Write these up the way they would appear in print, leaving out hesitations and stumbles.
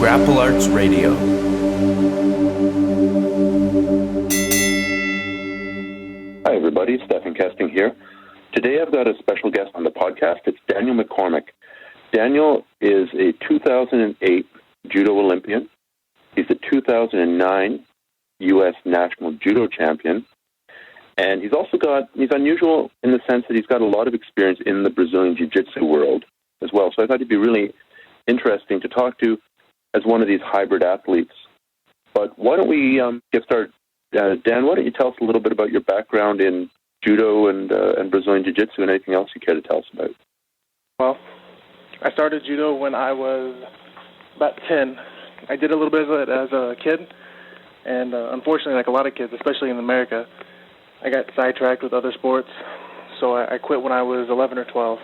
Grapple Arts Radio. Hi everybody, Stephan Kesting here. Today I've got a special guest on the podcast. It's Daniel McCormick. Daniel is a 2008 Judo Olympian. He's a 2009 US National Judo Champion. And he's unusual in the sense that he's got a lot of experience in the Brazilian Jiu-Jitsu world as well. So I thought he'd be really interesting to talk to as one of these hybrid athletes. But why don't we get started? Dan, why don't you tell us a little bit about your background in Judo and Brazilian Jiu-Jitsu and anything else you care to tell us about? Well, I started Judo when I was about 10. I did a little bit of it as a kid, and unfortunately, like a lot of kids, especially in America, I got sidetracked with other sports, so I quit when I was 11 or 12.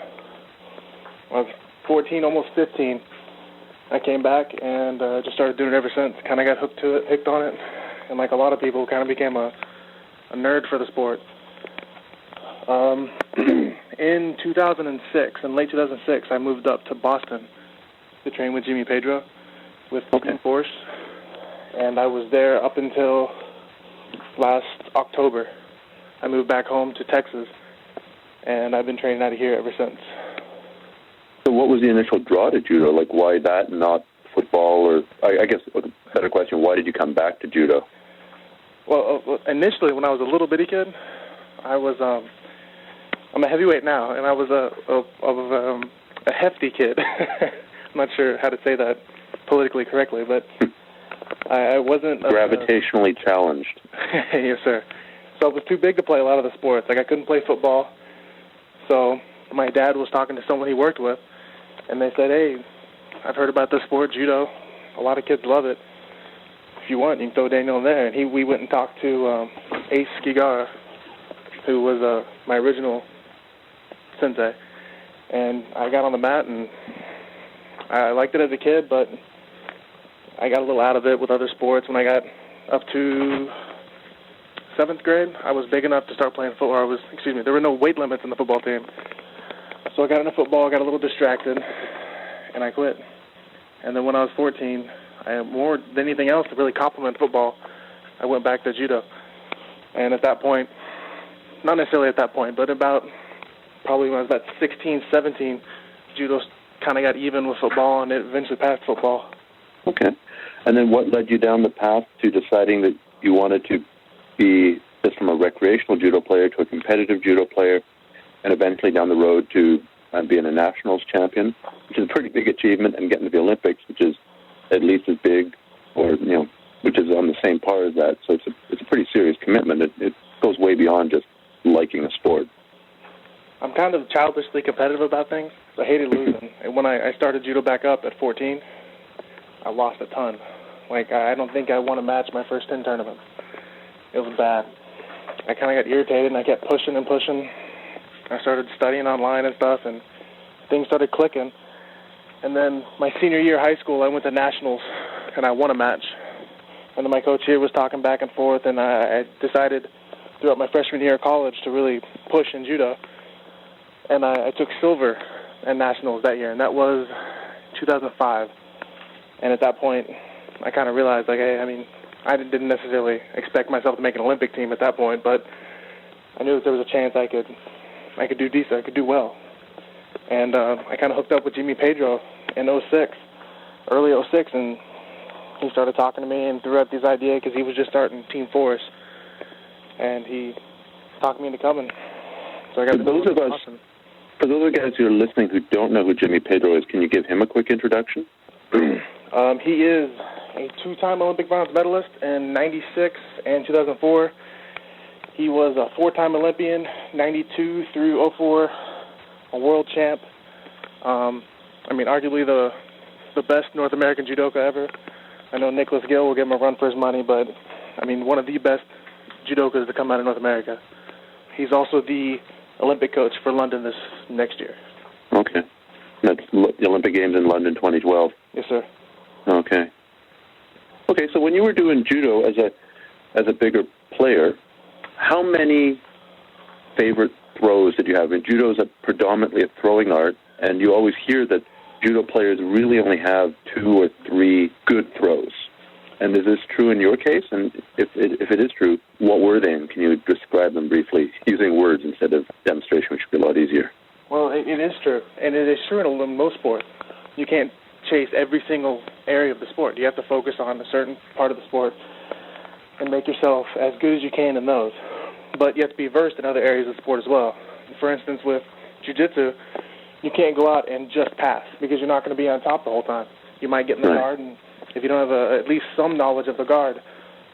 I was 14, almost 15. I came back and just started doing it ever since. Kind of got hooked on it, and like a lot of people, kind of became a nerd for the sport. In 2006, in late 2006, I moved up to Boston to train with Jimmy Pedro with Team Force, and I was there up until last October. I moved back home to Texas, and I've been training out of here ever since. So what was the initial draw to Judo? Like, why that and not football? Or I guess a better question, why did you come back to Judo? Well, initially, when I was a little bitty kid, I'm a heavyweight now, and I was a hefty kid. I'm not sure how to say that politically correctly, but I wasn't... Gravitationally challenged. Yes, sir. So I was too big to play a lot of the sports. Like, I couldn't play football. So my dad was talking to someone he worked with, and they said, hey, I've heard about this sport, Judo. A lot of kids love it. If you want, you can throw Daniel in there. And we went and talked to Ace Gigara, who was my original sensei. And I got on the mat, and I liked it as a kid, but I got a little out of it with other sports. When I got up to 7th grade, I was big enough to start playing football. There were no weight limits in the football team. So I got into football, got a little distracted, and I quit. And then when I was 14, more than anything else to really complement football, I went back to Judo. And at that point, not necessarily at that point, but probably when I was about 16, 17, Judo kind of got even with football, and it eventually passed football. Okay. And then what led you down the path to deciding that you wanted to be just from a recreational judo player to a competitive judo player, and eventually down the road to being a nationals champion, which is a pretty big achievement, and getting to the Olympics, which is at least as big, or which is on the same par as that. So it's a pretty serious commitment. It goes way beyond just liking a sport. I'm kind of childishly competitive about things. So I hated losing. And when I started judo back up at 14, I lost a ton. Like, I don't think I won a match my first 10 tournaments. It was bad. I kind of got irritated, and I kept pushing and pushing. I started studying online and stuff, and things started clicking. And then my senior year of high school, I went to nationals, and I won a match. And then my coach here was talking back and forth, and I decided throughout my freshman year of college to really push in judo. And I took silver at nationals that year, and that was 2005. And at that point, I kind of realized, like, hey, I didn't necessarily expect myself to make an Olympic team at that point, but I knew that there was a chance I could do decent, I could do well. And I kind of hooked up with Jimmy Pedro in early 06, and he started talking to me and threw out this idea because he was just starting Team Force, and he talked me into coming. So I got For those of guys who are listening who don't know who Jimmy Pedro is, can you give him a quick introduction? He is a 2-time Olympic bronze medalist in 96 and 2004. He was a 4-time Olympian, 92 through 04, a world champ. Arguably the best North American judoka ever. I know Nicholas Gill will give him a run for his money, but, one of the best judokas to come out of North America. He's also the Olympic coach for London this next year. Okay. That's the Olympic Games in London 2012. Yes, sir. Okay. Okay, so when you were doing judo as a bigger player, how many favorite throws did you have? Judo is predominantly a throwing art, and you always hear that judo players really only have 2 or 3 good throws. And is this true in your case? And if it is true, what were they? And can you describe them briefly using words instead of demonstration, which would be a lot easier? Well, it is true. And it is true in most sports. You can't chase every single area of the sport. You have to focus on a certain part of the sport and make yourself as good as you can in those. But you have to be versed in other areas of the sport as well. For instance, with jiu-jitsu, you can't go out and just pass because you're not going to be on top the whole time. You might get in the guard, and if you don't have at least some knowledge of the guard,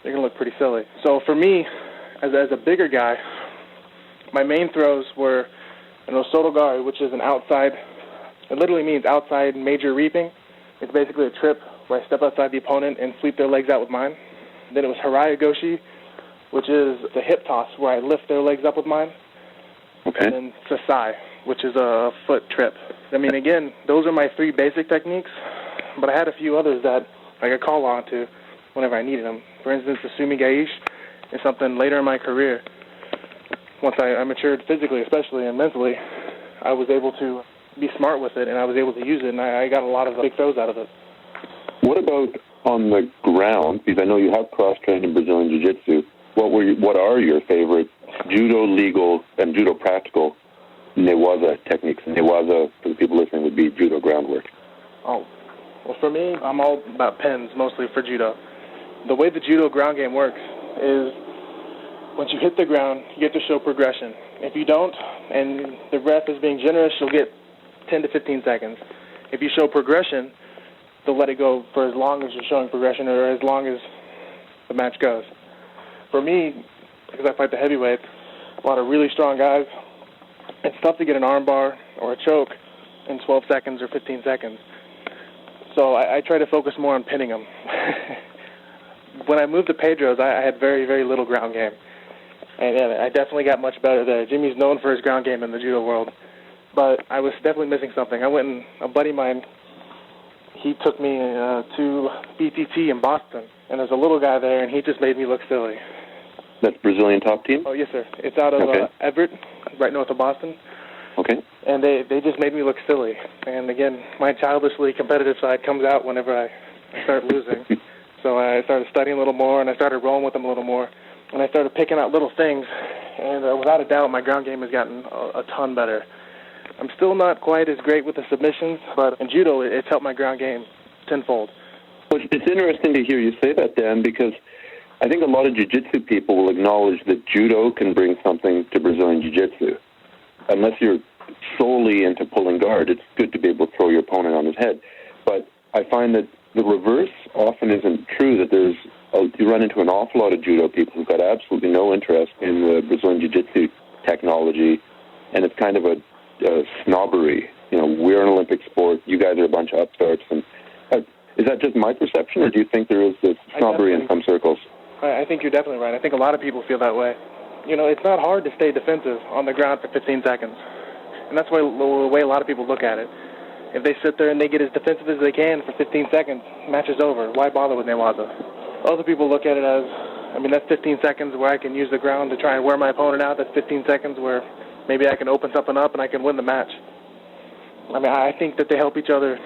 you're going to look pretty silly. So for me, as a bigger guy, my main throws were an osoto gari, which is an outside, it literally means outside major reaping. It's basically a trip where I step outside the opponent and sweep their legs out with mine. Then it was harai goshi, which is the hip toss where I lift their legs up with mine. Okay. And then sasai, which is a foot trip. I mean, again, those are my 3 basic techniques, but I had a few others that I could call on to whenever I needed them. For instance, the sumi gaish is something later in my career. Once I matured physically, especially, and mentally, I was able to be smart with it, and I was able to use it, and I got a lot of big throws out of it. What about on the ground? Because I know you have cross-trained in Brazilian Jiu-Jitsu. What are your favorite judo legal and judo practical newaza techniques? Newaza, for the people listening, would be judo groundwork. Oh, well, for me, I'm all about pins, mostly for judo. The way the judo ground game works is once you hit the ground, you get to show progression. If you don't, and the ref is being generous, you'll get 10 to 15 seconds. If you show progression, they'll let it go for as long as you're showing progression or as long as the match goes. For me, because I fight the heavyweights, a lot of really strong guys, it's tough to get an arm bar or a choke in 12 seconds or 15 seconds. So I try to focus more on pinning them. When I moved to Pedro's, I had very, very little ground game. And I definitely got much better there. Jimmy's known for his ground game in the judo world. But I was definitely missing something. I went and a buddy of mine, he took me to BTT in Boston. And there's a little guy there, and he just made me look silly. That's Brazilian top team? Oh, yes, sir. It's out of Everett, right north of Boston. Okay. And they just made me look silly. And, again, my childishly competitive side comes out whenever I start losing. So I started studying a little more, and I started rolling with them a little more. And I started picking out little things. And without a doubt, my ground game has gotten a ton better. I'm still not quite as great with the submissions, but in judo, it's helped my ground game tenfold. Well, it's interesting to hear you say that, Dan, because I think a lot of jiu-jitsu people will acknowledge that judo can bring something to Brazilian jiu-jitsu. Unless you're solely into pulling guard, it's good to be able to throw your opponent on his head. But I find that the reverse often isn't true, that you run into an awful lot of judo people who've got absolutely no interest in the Brazilian jiu-jitsu technology, and it's kind of a snobbery. You know, we're an Olympic sport, you guys are a bunch of upstarts. And is that just my perception, or do you think there is this snobbery in some circles? I think you're definitely right. I think a lot of people feel that way. You know, it's not hard to stay defensive on the ground for 15 seconds. And that's the way a lot of people look at it. If they sit there and they get as defensive as they can for 15 seconds, match is over. Why bother with newaza? Other people look at it as, I mean, that's 15 seconds where I can use the ground to try and wear my opponent out. That's 15 seconds where maybe I can open something up and I can win the match. I mean, I think that they help each other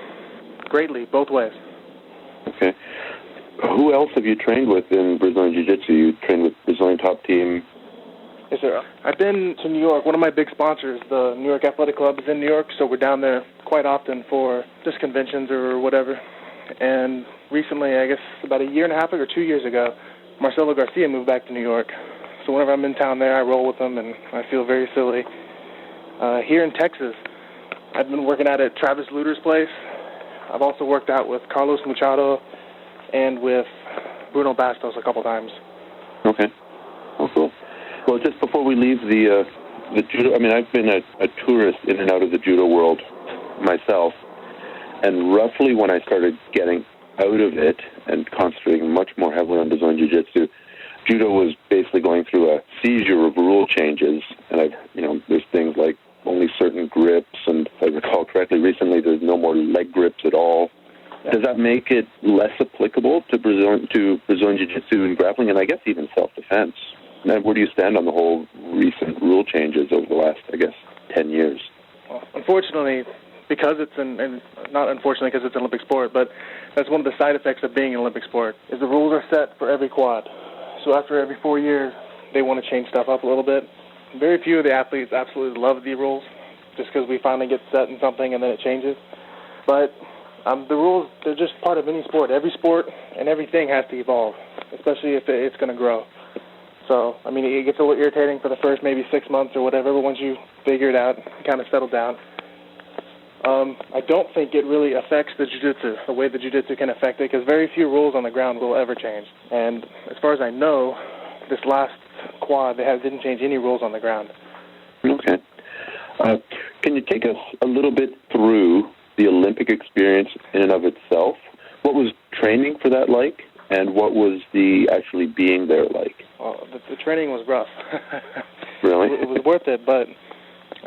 greatly, both ways. Okay. Who else have you trained with in Brazilian Jiu-Jitsu? You trained with Brazilian top team? Yes, sir. I've been to New York. One of my big sponsors, the New York Athletic Club, is in New York, so we're down there quite often for just conventions or whatever. And recently, I guess about a year and a half ago or 2 years ago, Marcelo Garcia moved back to New York. So whenever I'm in town there, I roll with him, and I feel very silly. Here in Texas, I've been working out at Travis Luter's place. I've also worked out with Carlos Machado and with Bruno Bastos a couple times. Okay. Oh, cool. Well, just before we leave the judo, I mean, I've been a tourist in and out of the judo world myself, and roughly when I started getting out of it and concentrating much more heavily on Brazilian Jiu-Jitsu, judo was basically going through a seizure of rule changes, and there's things like only certain grips, and if I recall correctly, recently there's no more leg grips at all. Yeah. Does that make it less applicable to Brazilian Jiu-Jitsu and grappling, and I guess even self-defense? And where do you stand on the whole recent rule changes over the last, 10 years? Well, unfortunately, because it's and not unfortunately because it's an Olympic sport, but that's one of the side effects of being an Olympic sport, is the rules are set for every quad. So after every 4 years, they want to change stuff up a little bit. Very few of the athletes absolutely love the rules, just because we finally get set in something and then it changes. But the rules, they're just part of any sport. Every sport and everything has to evolve, especially if it's going to grow. So, I mean, it gets a little irritating for the first maybe 6 months or whatever, but once you figure it out, you kind of settle down. I don't think it really affects the jiu-jitsu, the way the jiu-jitsu can affect it, because very few rules on the ground will ever change. And as far as I know, this last quad, didn't change any rules on the ground. Okay. Can you take us a little bit through the Olympic experience in and of itself? What was training for that like, and what was the actually being there like? Well, the training was rough. Really? It was worth it, but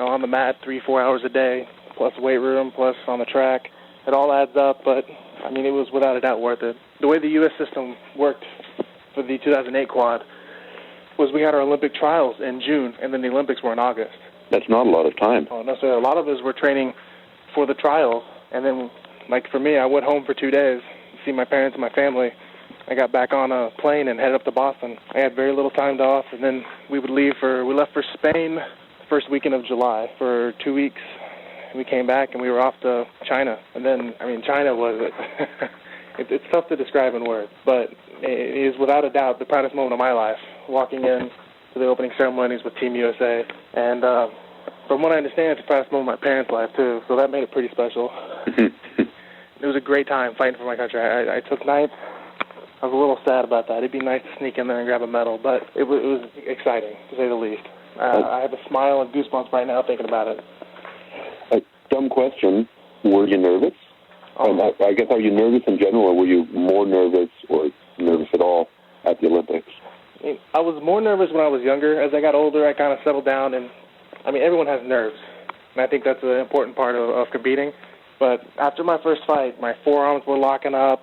on the mat 3-4 hours a day, plus weight room, plus on the track, it all adds up, but, I mean, it was without a doubt worth it. The way the U.S. system worked for the 2008 quad was we had our Olympic trials in June, and then the Olympics were in August. That's not a lot of time. Oh, no, so a lot of us were training for the trials, and then, like for me, I went home for 2 days to see my parents and my family. I got back on a plane and headed up to Boston. I had very little time off, and then we left for Spain the first weekend of July for 2 weeks. We came back and we were off to China. And then, I mean, China was it's tough to describe in words, but it is without a doubt the proudest moment of my life, walking in to the opening ceremonies with Team USA. And from what I understand, it's the proudest moment of my parents' life, too, so that made it pretty special. It was a great time fighting for my country. I took ninth. I was a little sad about that. It'd be nice to sneak in there and grab a medal, but it was exciting, to say the least. I have a smile and goosebumps right now thinking about it. A dumb question. Were you nervous? I guess, are you nervous in general, or were you more nervous or nervous at all at the Olympics? I was more nervous when I was younger. As I got older, I kind of settled down, and, I mean, everyone has nerves, and I think that's an important part of competing. But after my first fight, my forearms were locking up,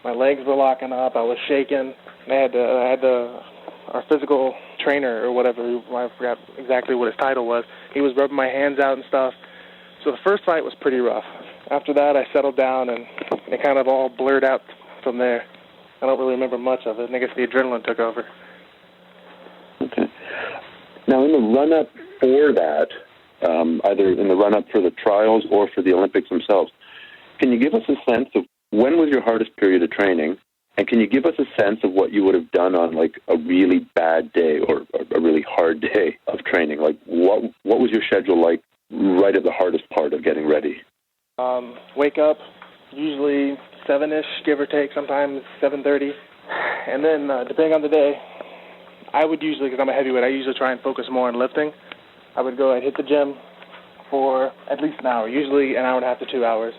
my legs were locking up, I was shaking. I had our physical trainer or whatever, I forgot exactly what his title was, he was rubbing my hands out and stuff. So the first fight was pretty rough. After that, I settled down, and it kind of all blurred out from there. I don't really remember much of it, and I guess the adrenaline took over. Okay. Now, in the run-up for that, either in the run-up for the trials or for the Olympics themselves, can you give us a sense of when was your hardest period of training, and can you give us a sense of what you would have done on, like, a really bad day or a really hard day of training? Like, what was your schedule like right at the hardest part of getting ready? Wake up, usually 7-ish, give or take, sometimes 7:30. And then, depending on the day, I would usually, because I'm a heavyweight, I usually try and focus more on lifting. I'd hit the gym for at least an hour, usually an hour and a half to 2 hours.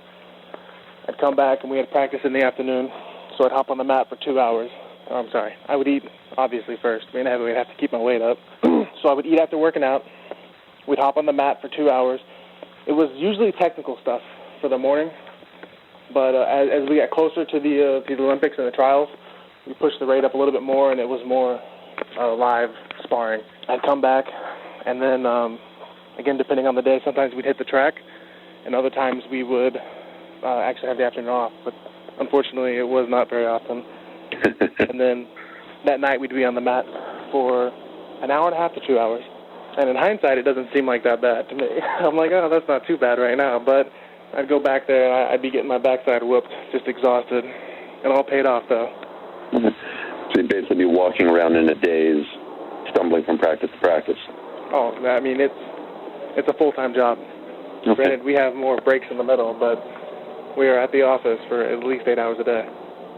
I'd come back, and we had practice in the afternoon, so I'd hop on the mat for 2 hours. I would eat, obviously, first. Being a heavyweight, I have to keep my weight up. So I would eat after working out. We'd hop on the mat for 2 hours. It was usually technical stuff for the morning, but as we got closer to the Olympics and the trials, we pushed the rate up a little bit more, and it was more live sparring. I'd come back, and then, again, depending on the day, sometimes we'd hit the track, and other times we would actually have the afternoon off, but unfortunately it was not very often. And then that night we'd be on the mat for an hour and a half to 2 hours. And in hindsight, it doesn't seem like that bad to me. I'm like, oh, that's not too bad right now. But I'd go back there, and I'd be getting my backside whooped, just exhausted. It all paid off, though. Mm-hmm. So you'd basically be walking around in a daze, stumbling from practice to practice. Oh, I mean, it's a full-time job. Okay. Granted, we have more breaks in the middle, but we are at the office for at least 8 hours a day.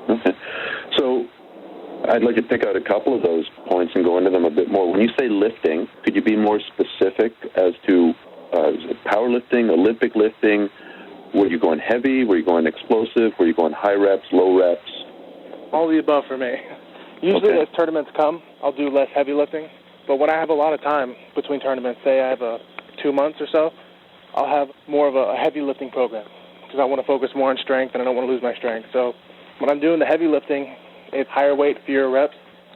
Okay. So I'd like to pick out a couple of those points and go into them a bit more. When you say lifting, could you be more specific as to powerlifting, Olympic lifting? Were you going heavy? Were you going explosive? Were you going high reps, low reps? All the above for me. Usually as tournaments come, I'll do less heavy lifting. But when I have a lot of time between tournaments, say I have 2 months or so, I'll have more of a heavy lifting program because I want to focus more on strength and I don't want to lose my strength. So when I'm doing the heavy lifting, it's higher weight, fewer reps.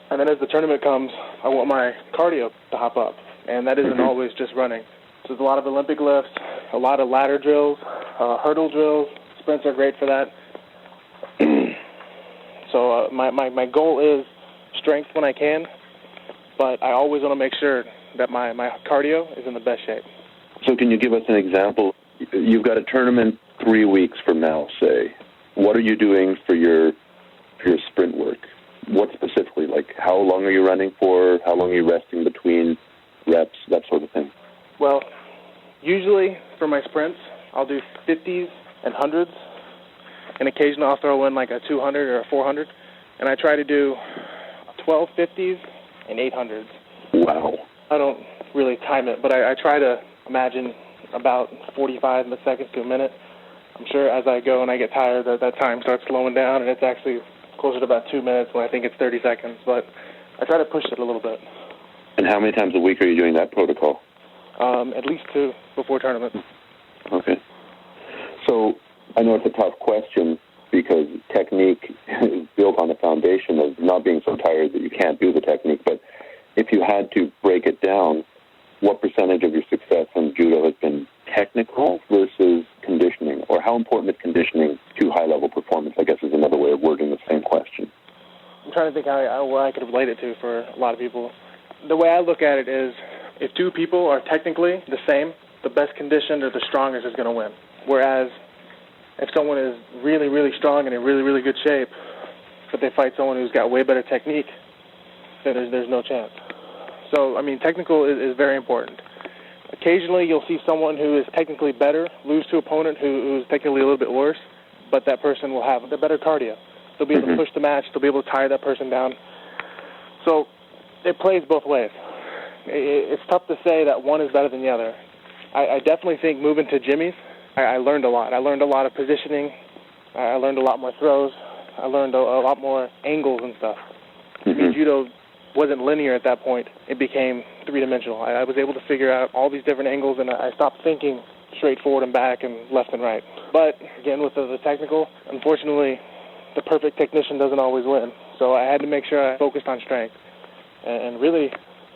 And then as the tournament comes, I want my cardio to hop up. And that isn't always just running. So there's a lot of Olympic lifts, a lot of ladder drills, Hurdle drills, sprints are great for that. So my goal is strength when I can, but I always want to make sure that my cardio is in the best shape. So can you give us an example? You've got a tournament 3 weeks from now, say. What are you doing for your sprint work? What specifically? Like, how long are you running for? How long are you resting between reps? That sort of thing. Well, usually for my sprints, I'll do 50s and 100s, and occasionally I'll throw in like a 200 or a 400, and I try to do 12 50s and 800s. Wow. I don't really time it, but I try to imagine about 45 seconds to a minute. I'm sure as I go and I get tired, that time starts slowing down, and it's actually closer to about 2 minutes when I think it's 30 seconds, but I try to push it a little bit. And how many times a week are you doing that protocol? At least 2 before tournaments. Okay. So I know it's a tough question because technique is built on the foundation of not being so tired that you can't do the technique, but if you had to break it down, what percentage of your success in judo has been technical versus conditioning, or how important is conditioning to high-level performance, I guess is another way of wording the same question. I'm trying to think what I could relate it to for a lot of people. The way I look at it is if 2 people are technically the same, the best conditioned or the strongest is going to win. Whereas if someone is really, really strong and in really, really good shape, but they fight someone who's got way better technique, then there's no chance. So, I mean, technical is very important. Occasionally you'll see someone who is technically better lose to an opponent who's technically a little bit worse, but that person will have the better cardio. They'll be able to push the match. They'll be able to tire that person down. So it plays both ways. It's tough to say that one is better than the other. I definitely think moving to jimmies, I learned a lot. I learned a lot of positioning. I learned a lot more throws. I learned a lot more angles and stuff. I mean, judo wasn't linear at that point. It became three-dimensional. I was able to figure out all these different angles, and I stopped thinking straight forward and back and left and right. But, again, with the technical, unfortunately, the perfect technician doesn't always win. So I had to make sure I focused on strength. And really,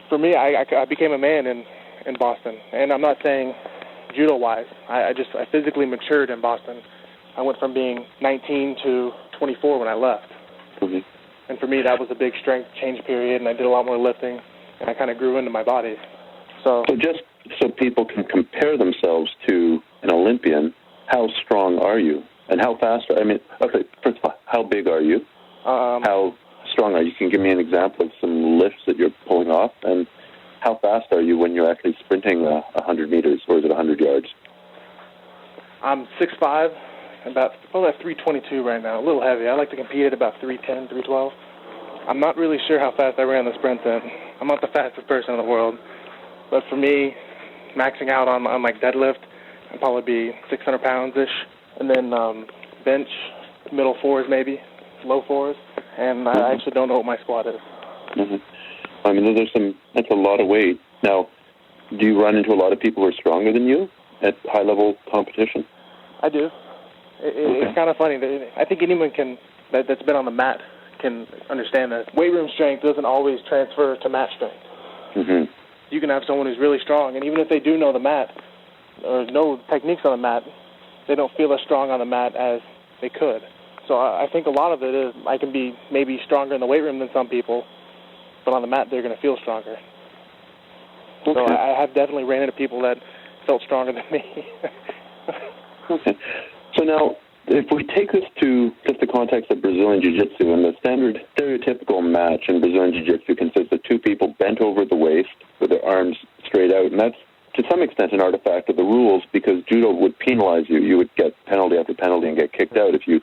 for me, I became a man in Boston. And I'm not saying judo-wise. I physically matured in Boston. I went from being 19 to 24 when I left. And for me, that was a big strength change period, and I did a lot more lifting, and I kind of grew into my body. So just so people can compare themselves to an Olympian, how strong are you? And how fast are you? I mean, okay, first of all, how big are you? How strong are you? Can you give me an example of some lifts that you're pulling off? And how fast are you when you're actually sprinting 100 meters, or is it 100 yards? I'm 6'5", about 322 right now, a little heavy. I like to compete at about 310, 312. I'm not really sure how fast I ran the sprint then. I'm not the fastest person in the world. But for me, maxing out on like deadlift, I'd probably be 600 pounds-ish. And then bench, middle fours maybe, low fours. And I actually don't know what my squat is. I mean, that's a lot of weight. Now, do you run into a lot of people who are stronger than you at high-level competition? I do. It's kind of funny. I think anyone that's been on the mat can understand that weight room strength doesn't always transfer to mat strength. You can have someone who's really strong, and even if they do know the mat or know techniques on the mat, they don't feel as strong on the mat as they could. So I think a lot of it is I can be maybe stronger in the weight room than some people, but on the mat they're going to feel stronger. So I have definitely ran into people that felt stronger than me. Okay. So now, if we take this to just the context of Brazilian Jiu-Jitsu, and the stereotypical match in Brazilian Jiu-Jitsu consists of 2 people bent over the waist with their arms straight out, and that's to some extent an artifact of the rules because judo would penalize you. You would get penalty after penalty and get kicked out if you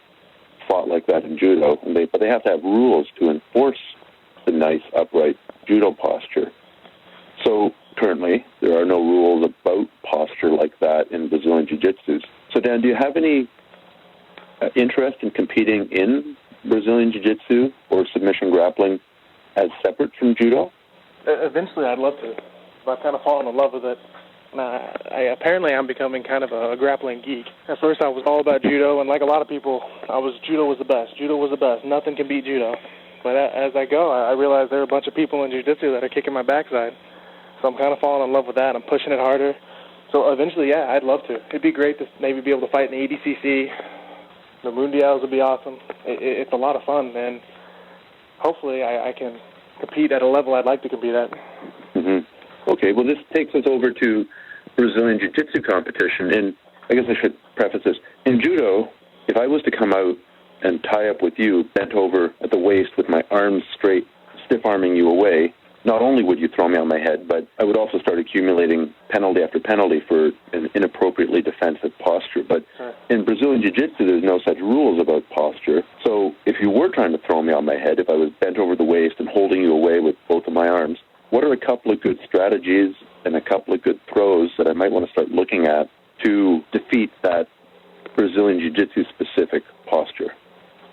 fought like that in judo. But they have to have rules to enforce the nice, upright judo posture. So currently, there are no rules about posture like that in Brazilian Jiu-Jitsu. So, Dan, do you have any interest in competing in Brazilian Jiu-Jitsu or submission grappling as separate from judo? Eventually, I'd love to. But I've kind of fallen in love with it. Apparently, I'm becoming kind of a grappling geek. At first, I was all about judo, and like a lot of people, judo was the best. Judo was the best. Nothing can beat judo. But as I go, I realize there are a bunch of people in jiu-jitsu that are kicking my backside. So I'm kind of falling in love with that. I'm pushing it harder. So eventually, yeah, I'd love to. It'd be great to maybe be able to fight in the ADCC. The Mundials would be awesome. It's a lot of fun, and hopefully I can compete at a level I'd like to compete at. Mm-hmm. Okay, well, this takes us over to Brazilian Jiu-Jitsu competition, and I guess I should preface this. In judo, if I was to come out and tie up with you, bent over at the waist with my arms straight, stiff-arming you away, not only would you throw me on my head, but I would also start accumulating penalty after penalty for an inappropriately defensive posture. But in Brazilian Jiu-Jitsu, there's no such rules about posture. So if you were trying to throw me on my head, if I was bent over the waist and holding you away with both of my arms, what are a couple of good strategies and a couple of good throws that I might want to start looking at to defeat that Brazilian Jiu-Jitsu specific posture?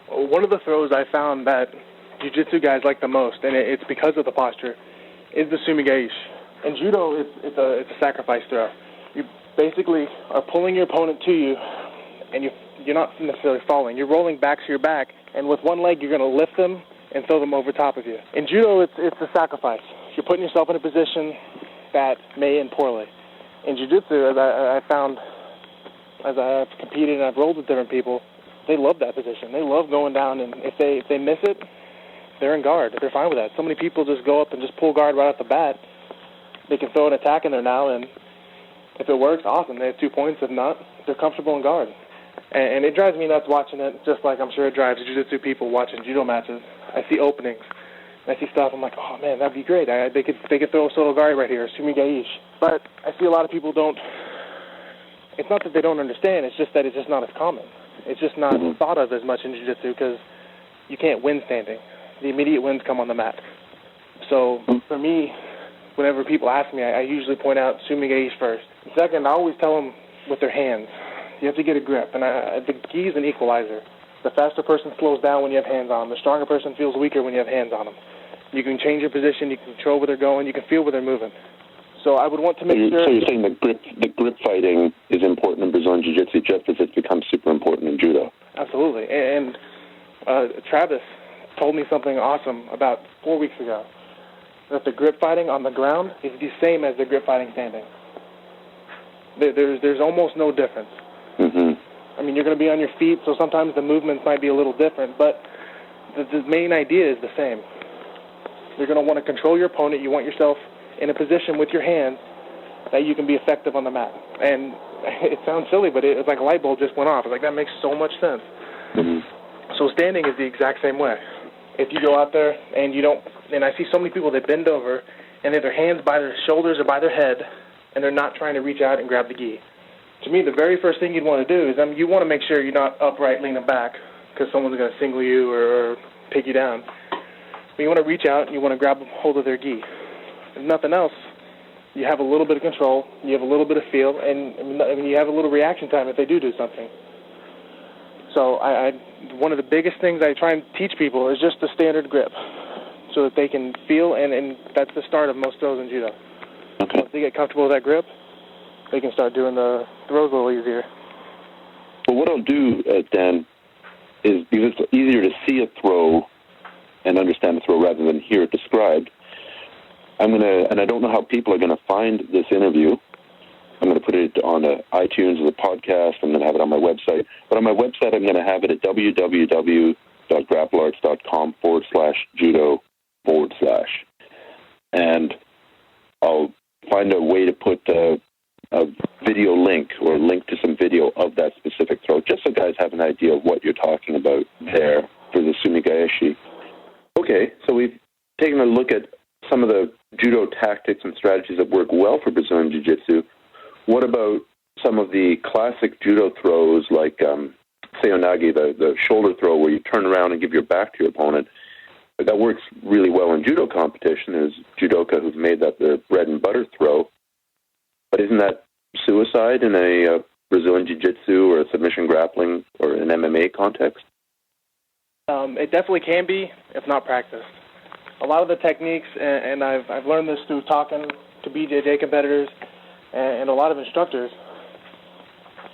One of the throws I found that Jiu-Jitsu guys like the most, and it's because of the posture, is the sumigaishi. In judo, it's a sacrifice throw. You basically are pulling your opponent to you, and you're not necessarily falling. You're rolling back to your back, and with one leg, you're going to lift them and throw them over top of you. In judo, it's a sacrifice. You're putting yourself in a position that may end poorly. In Jiu-Jitsu, as I found, as I've competed and I've rolled with different people, they love that position. They love going down, and if they miss it, they're in guard. They're fine with that. So many people just go up and just pull guard right off the bat. They can throw an attack in there now, and if it works, awesome. They have 2 points. If not, they're comfortable in guard. And it drives me nuts watching it, just like I'm sure it drives Jiu-Jitsu people watching judo matches. I see openings. I see stuff. I'm like, oh, man, that'd be great. They could throw a Sotogari right here, sumigaishi. But I see a lot of people don't. It's not that they don't understand. It's just that it's just not as common. It's just not thought of as much in Jiu-Jitsu because you can't win standing. The immediate wins come on the mat. So for me, whenever people ask me, I usually point out sumigaishi first. Second, I always tell them with their hands. You have to get a grip. And the gi is an equalizer. The faster person slows down when you have hands on them. The stronger person feels weaker when you have hands on them. You can change your position. You can control where they're going. You can feel where they're moving. So I would want to make sure... So you're saying the grip fighting is important in Brazilian Jiu-Jitsu just as it's become super important in Judo? Absolutely. And Travis told me something awesome about 4 weeks ago, that the grip fighting on the ground is the same as the grip fighting standing. There's almost no difference. I mean, you're going to be on your feet, so sometimes the movements might be a little different, but the main idea is the same. You're going to want to control your opponent. You want yourself in a position with your hands that you can be effective on the mat. And it sounds silly, but it's like a light bulb just went off. It's like, that makes so much sense. So standing is the exact same way. If you go out there and you don't, and I see so many people, they bend over and they have their hands by their shoulders or by their head, and they're not trying to reach out and grab the gi. To me, the very first thing you'd want to do is you want to make sure you're not upright leaning back because someone's going to single you or take you down. But you want to reach out and you want to grab hold of their gi. If nothing else, you have a little bit of control, you have a little bit of feel, and you have a little reaction time if they do something. So one of the biggest things I try and teach people is just the standard grip so that they can feel, and that's the start of most throws in judo. Okay. Once they get comfortable with that grip, they can start doing the throws a little easier. Well, what I'll do, Dan, is because it's easier to see a throw and understand the throw rather than hear it described, and I don't know how people are going to find this interview. I'm going to put it on iTunes as a podcast. I'm going to have it on my website. But on my website, I'm going to have it at www.grapplearts.com/judo/. And I'll find a way to put a video link or a link to some video of that specific throw, just so guys have an idea of what you're talking about there for the sumigaishi. Okay, so we've taken a look at some of the judo tactics and strategies that work well for Brazilian Jiu-Jitsu. What about some of the classic judo throws like seonagi, the shoulder throw where you turn around and give your back to your opponent? That works really well in judo competition. There's judoka who've made that their bread and butter throw. But isn't that suicide in a Brazilian Jiu-Jitsu or a submission grappling or an MMA context? It definitely can be, if not practiced. A lot of the techniques, and I've learned this through talking to BJJ competitors and a lot of instructors,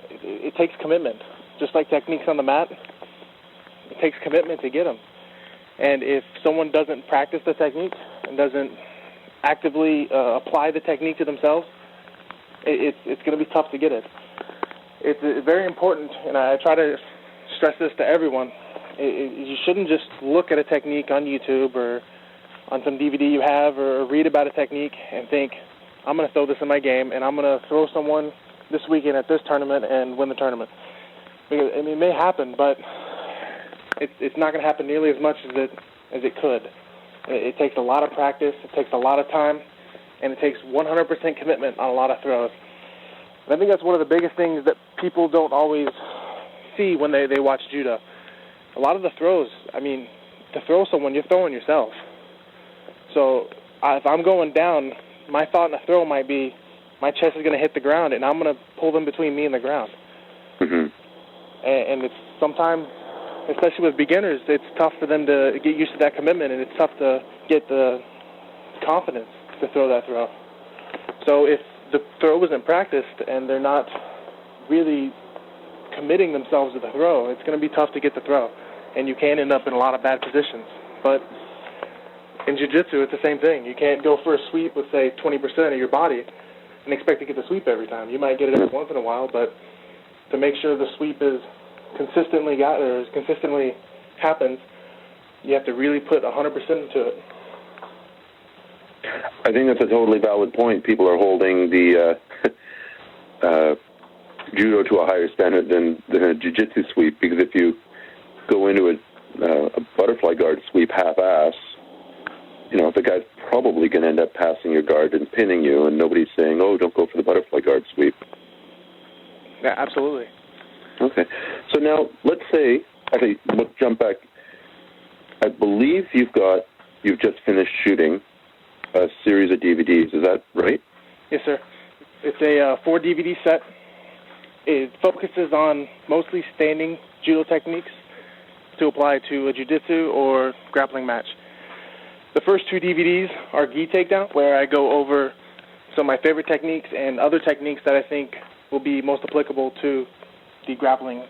it takes commitment. Just like techniques on the mat, it takes commitment to get them. And if someone doesn't practice the technique and doesn't actively apply the technique to themselves, it's going to be tough to get it. It's very important, and I try to stress this to everyone. You shouldn't just look at a technique on YouTube or on some DVD you have or read about a technique and think, I'm going to throw this in my game and I'm going to throw someone this weekend at this tournament and win the tournament. Because, I mean, it may happen, but it's not going to happen nearly as much as it could. It takes a lot of practice, it takes a lot of time, and it takes 100% commitment on a lot of throws. And I think that's one of the biggest things that people don't always see when they watch judo. A lot of the throws, I mean, to throw someone, you're throwing yourself. So if I'm going down, my thought in a throw might be my chest is going to hit the ground, and I'm going to pull them between me and the ground. Mm-hmm. And it's sometimes, especially with beginners, it's tough for them to get used to that commitment, and it's tough to get the confidence to throw that throw. So if the throw isn't practiced and they're not really committing themselves to the throw, it's going to be tough to get the throw, and you can end up in a lot of bad positions. But in jiu-jitsu, it's the same thing. You can't go for a sweep with, say, 20% of your body and expect to get the sweep every time. You might get it every once in a while, but to make sure the sweep is consistently happens, you have to really put 100% into it. I think that's a totally valid point. People are holding the judo to a higher standard than a jiu-jitsu sweep, because if you go into a butterfly guard sweep half-ass, the guy's probably going to end up passing your guard and pinning you, and nobody's saying, oh, don't go for the butterfly guard sweep. Yeah, absolutely. Okay. So now, let's jump back. I believe you've just finished shooting a series of DVDs. Is that right? Yes, sir. It's a 4-DVD set. It focuses on mostly standing judo techniques to apply to a jiu-jitsu or grappling match. The first 2 DVDs are gi takedown, where I go over some of my favorite techniques and other techniques that I think will be most applicable to the grappling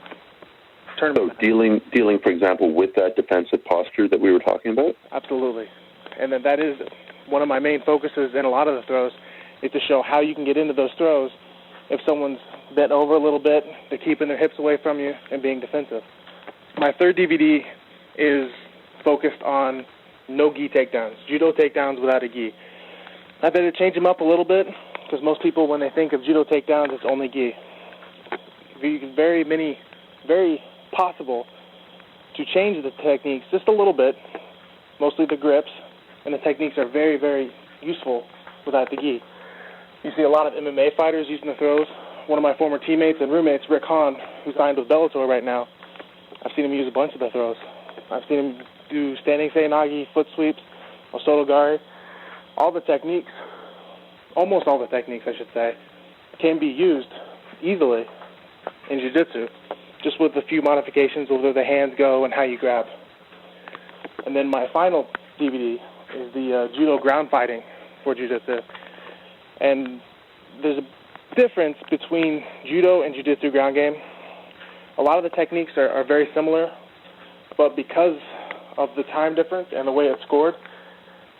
tournament. So dealing, for example, with that defensive posture that we were talking about? Absolutely. And then that is one of my main focuses in a lot of the throws, is to show how you can get into those throws if someone's bent over a little bit, they're keeping their hips away from you and being defensive. My third DVD is focused on no gi takedowns, judo takedowns without a gi. I've had to change them up a little bit, because most people, when they think of judo takedowns, it's only gi. Very possible to change the techniques just a little bit, mostly the grips, and the techniques are very, very useful without the gi. You see a lot of MMA fighters using the throws. One of my former teammates and roommates, Rick Hahn, who signed with Bellator right now, I've seen him use a bunch of the throws. I've seen him do standing seinagi, foot sweeps, osotogari. Almost all the techniques, I should say, can be used easily in jiu-jitsu, just with a few modifications of where the hands go and how you grab. And then my final DVD is the judo ground fighting for jiu-jitsu. And there's a difference between judo and jiu-jitsu ground game. A lot of the techniques are very similar, but because of the time difference and the way it's scored,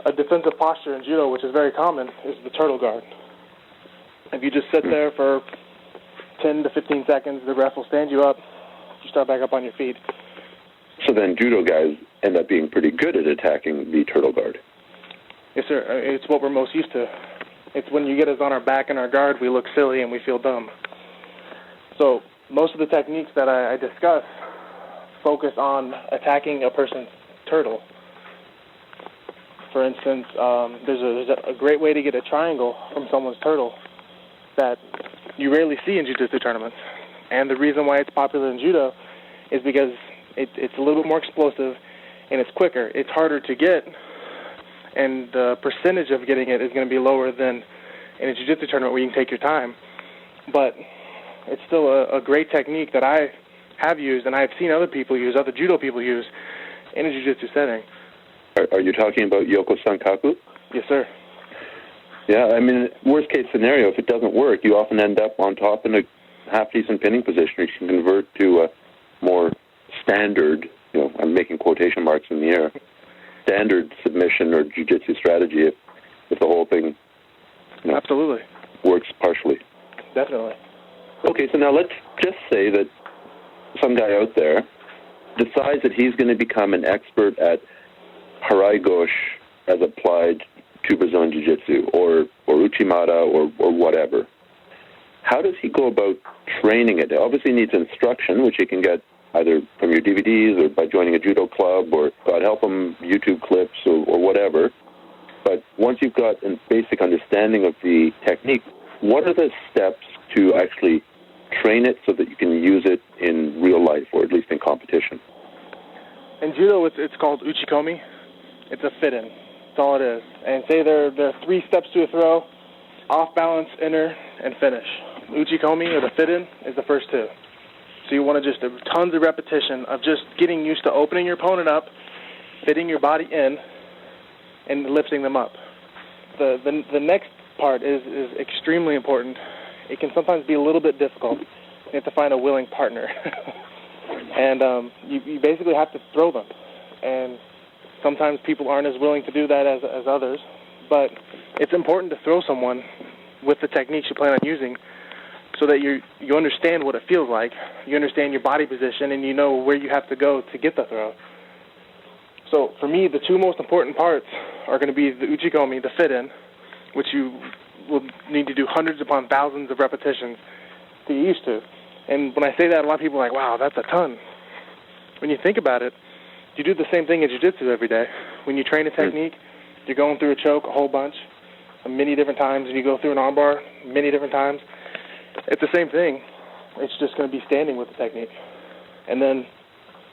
a defensive posture in judo, which is very common, is the turtle guard. If you just sit there for 10 to 15 seconds, the ref will stand you up, you start back up on your feet. So then judo guys end up being pretty good at attacking the turtle guard. Yes, sir. It's what we're most used to. It's when you get us on our back and our guard, we look silly and we feel dumb. So most of the techniques that I discuss focus on attacking a person's turtle. For instance, there's a great way to get a triangle from someone's turtle that you rarely see in jiu-jitsu tournaments. And the reason why it's popular in judo is because it's a little bit more explosive and it's quicker. It's harder to get, and the percentage of getting it is going to be lower than in a jiu-jitsu tournament where you can take your time. But it's still a great technique that I have used, and I've seen other judo people use in a jiu-jitsu setting. Are you talking about Yoko Sankaku? Yes, sir. Yeah, I mean, worst case scenario, if it doesn't work, you often end up on top in a half-decent pinning position. You can convert to a more standard, I'm making quotation marks in the air, standard submission or jiu-jitsu strategy if the whole thing absolutely works partially. Definitely. Okay, so now let's just say that some guy out there decides that he's going to become an expert at Harai Gosh as applied to Brazilian Jiu-Jitsu or Uchimata or whatever. How does he go about training it? It obviously needs instruction, which he can get either from your DVDs or by joining a judo club or, God help him, YouTube clips or whatever. But once you've got a basic understanding of the technique, what are the steps to actually train it so that you can use it in real life or at least in competition? In judo, it's called uchikomi. It's a fit-in. That's all it is. And say there are 3 steps to a throw: off balance, inner, and finish. Uchikomi, or the fit-in, is the first 2. So you want to just tons of repetition of just getting used to opening your opponent up, fitting your body in, and lifting them up. The next part is extremely important. It can sometimes be a little bit difficult. You have to find a willing partner. And you basically have to throw them. And sometimes people aren't as willing to do that as others. But it's important to throw someone with the techniques you plan on using so that you understand what it feels like, you understand your body position, and you know where you have to go to get the throw. So for me, the 2 most important parts are going to be the uchikomi, the fit-in, which you will need to do hundreds upon thousands of repetitions to get used to. And when I say that, a lot of people are like, wow, that's a ton. When you think about it, you do the same thing in jiu-jitsu every day. When you train a technique, you're going through a choke a whole bunch, many different times, and you go through an armbar many different times. It's the same thing. It's just going to be standing with the technique. And then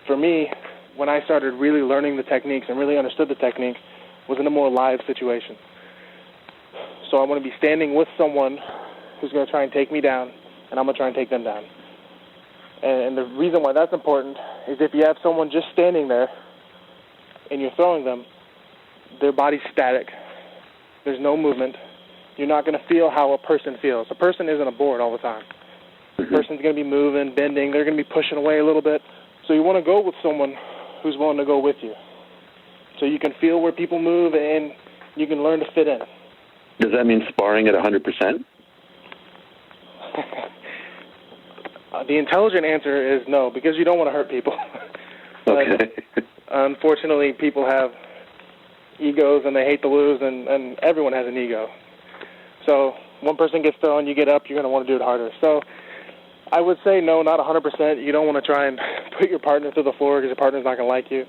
for me, when I started really learning the techniques and really understood the technique, was in a more live situation. So I want to be standing with someone who's going to try and take me down, and I'm going to try and take them down. And the reason why that's important is if you have someone just standing there and you're throwing them, their body's static. There's no movement. You're not going to feel how a person feels. A person isn't a board all the time. The person's going to be moving, bending. They're going to be pushing away a little bit. So you want to go with someone who's willing to go with you. So you can feel where people move and you can learn to fit in. Does that mean sparring at 100%? The intelligent answer is no, because you don't want to hurt people. Okay. Unfortunately, people have egos and they hate to lose, and everyone has an ego. So one person gets thrown, you get up, you're going to want to do it harder. So I would say no, not 100%. You don't want to try and put your partner through the floor because your partner's not going to like you.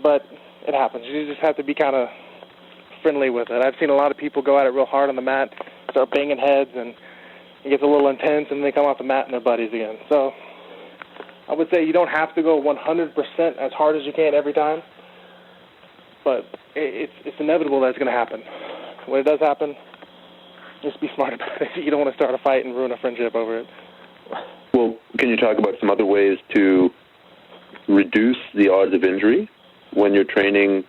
But it happens. You just have to be kind of friendly with it. I've seen a lot of people go at it real hard on the mat, start banging heads, and it gets a little intense, and they come off the mat and they're buddies again. So I would say you don't have to go 100% as hard as you can every time, but it's inevitable that it's going to happen. When it does happen, just be smart about it. You don't want to start a fight and ruin a friendship over it. Well, can you talk about some other ways to reduce the odds of injury when you're training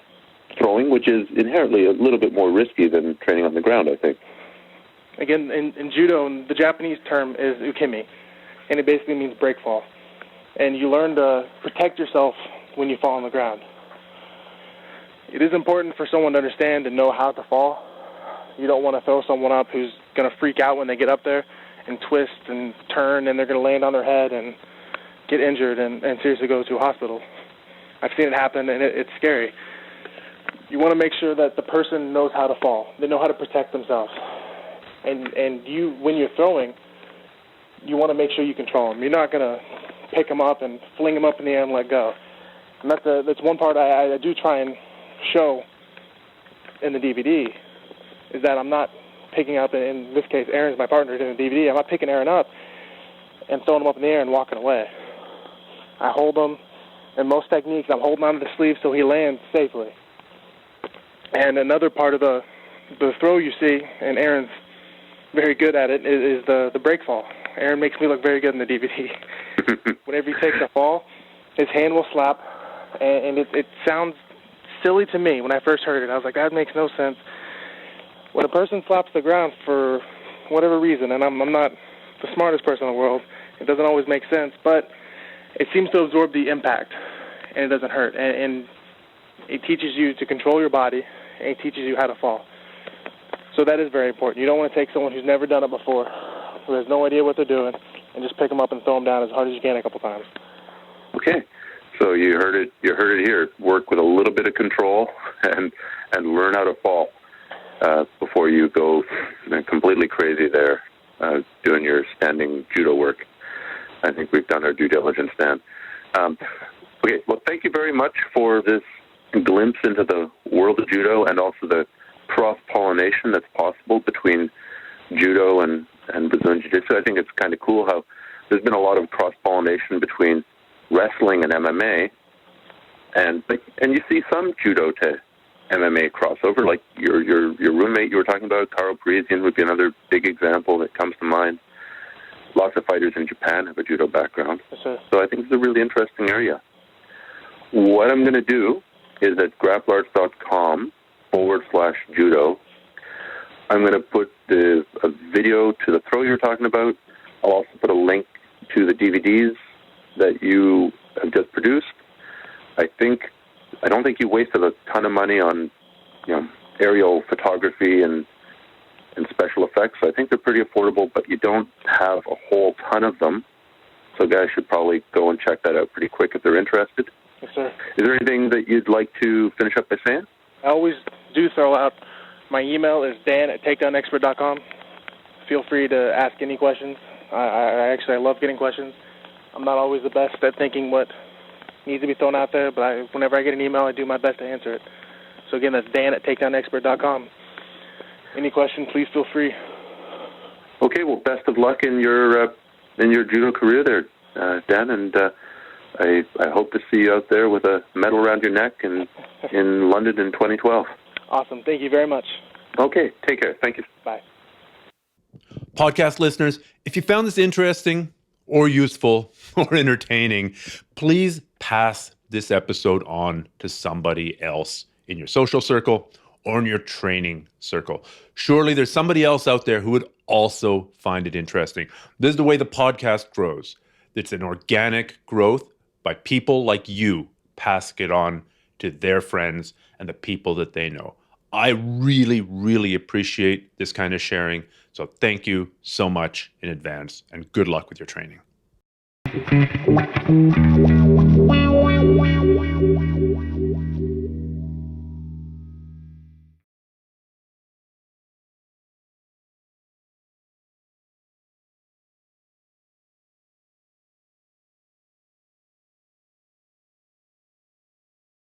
throwing, which is inherently a little bit more risky than training on the ground, I think? Again, in judo, the Japanese term is ukemi, and it basically means break fall. And you learn to protect yourself when you fall on the ground. It is important for someone to understand and know how to fall. You don't want to throw someone up who's going to freak out when they get up there and twist and turn, and they're going to land on their head and get injured and seriously go to a hospital. I've seen it happen, and it's scary. You want to make sure that the person knows how to fall. They know how to protect themselves. And you, when you're throwing, you want to make sure you control them. You're not going to pick them up and fling them up in the air and let go. And that's one part I do try and show in the DVD, is that I'm not picking up, in this case, Aaron's my partner in the DVD, I'm not picking Aaron up and throwing him up in the air and walking away. I hold him. In most techniques, I'm holding onto the sleeve so he lands safely. And another part of the throw you see, and Aaron's very good at it, is the break fall. Aaron makes me look very good in the DVD. Whenever he takes a fall, his hand will slap, and it sounds silly to me when I first heard it. I was like, that makes no sense. When a person slaps the ground for whatever reason, and I'm not the smartest person in the world, it doesn't always make sense, but it seems to absorb the impact, and it doesn't hurt. And it teaches you to control your body, and it teaches you how to fall. So that is very important. You don't want to take someone who's never done it before, who has no idea what they're doing, and just pick them up and throw them down as hard as you can a couple times. Okay. So you heard it here. Work with a little bit of control and learn how to fall before you go completely crazy there doing your standing judo work. I think we've done our due diligence, Dan. Okay, well, thank you very much for this glimpse into the world of judo and also the cross-pollination that's possible between judo and Brazilian Jiu-Jitsu. I think it's kind of cool how there's been a lot of cross-pollination between wrestling and MMA, and you see some judo to MMA crossover, like your roommate you were talking about, Karo Parisian, would be another big example that comes to mind. Lots of fighters in Japan have a judo background. Yes, sir. So I think it's a really interesting area. What I'm going to do is at grapplarts.com/judo, I'm going to put a video to the throw you're talking about. I'll also put a link to the DVDs that you have just produced. I don't think you wasted a ton of money on, aerial photography and special effects. I think they're pretty affordable, but you don't have a whole ton of them. So guys should probably go and check that out pretty quick if they're interested. Yes, sir. Is there anything that you'd like to finish up by saying? I always do throw out, my email is dan@takedownexpert.com. Feel free to ask any questions. I love getting questions. I'm not always the best at thinking what needs to be thrown out there, but whenever I get an email, I do my best to answer it. So again, that's dan@takedownexpert.com. Any question, please feel free. Okay, well, best of luck in your judo career there, Dan, and I hope to see you out there with a medal around your neck in London in 2012. Awesome. Thank you very much. Okay, take care. Thank you. Bye. Podcast listeners, if you found this interesting or useful or entertaining, please pass this episode on to somebody else in your social circle or in your training circle. Surely there's somebody else out there who would also find it interesting. This is the way the podcast grows. It's an organic growth by people like you passing it on to their friends and the people that they know. I really, really appreciate this kind of sharing. So thank you so much in advance and good luck with your training.